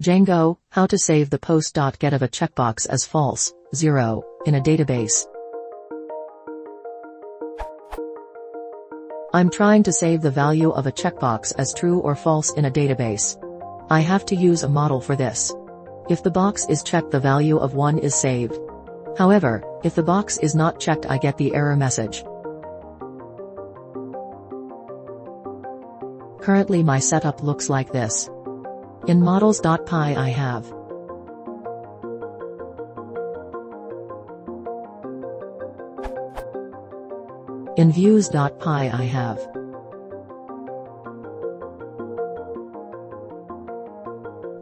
Django, how to save the POST.get of a checkbox as false, 0, in a database. I'm trying to save the value of a checkbox as true or false in a database. I have to use a model for this. If the box is checked, the value of 1 is saved. However, if the box is not checked, I get the error message. Currently my setup looks like this. In models.py I have in views.py I have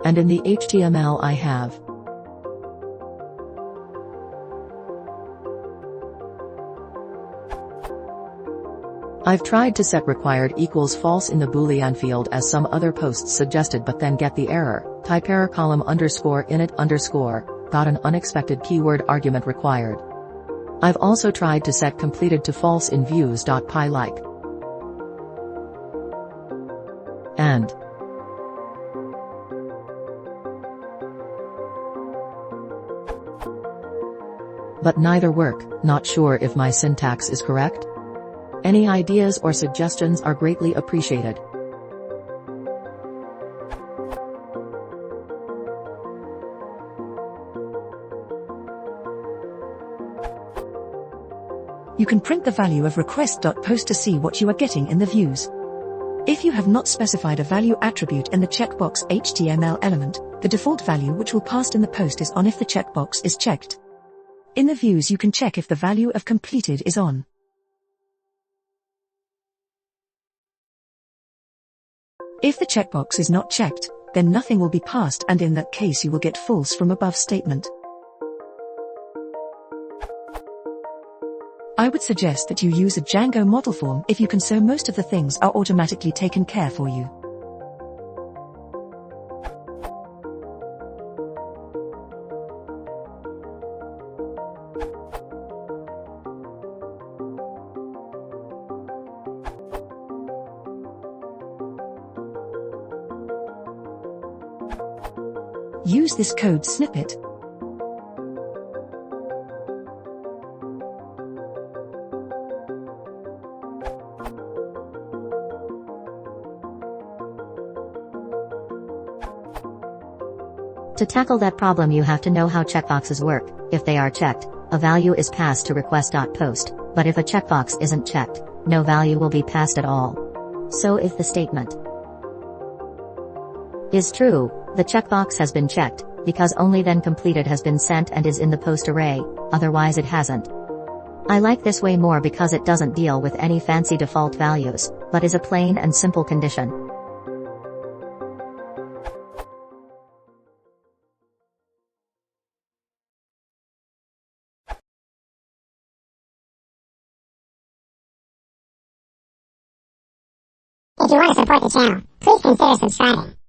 and in the HTML I have I've tried to set required equals false in the Boolean field as some other posts suggested, but then get the error, type error column underscore init underscore, got an unexpected keyword argument required. I've also tried to set completed to false in views.py like and but neither work. Not sure if my syntax is correct? Any ideas or suggestions are greatly appreciated. You can print the value of request.post to see what you are getting in the views. If you have not specified a value attribute in the checkbox HTML element, the default value which will pass in the post is on if the checkbox is checked. In the views you can check if the value of completed is on. If the checkbox is not checked, then nothing will be passed, and in that case you will get false from above statement. I would suggest that you use a Django model form if you can, so most of the things are automatically taken care for you. Use this code snippet. To tackle that problem, you have to know how checkboxes work. If they are checked, a value is passed to request.post, but if a checkbox isn't checked, no value will be passed at all. So if the statement is true, the checkbox has been checked, because only then completed has been sent and is in the post array, otherwise it hasn't. I like this way more because it doesn't deal with any fancy default values, but is a plain and simple condition. If you want to support the channel, please consider subscribing.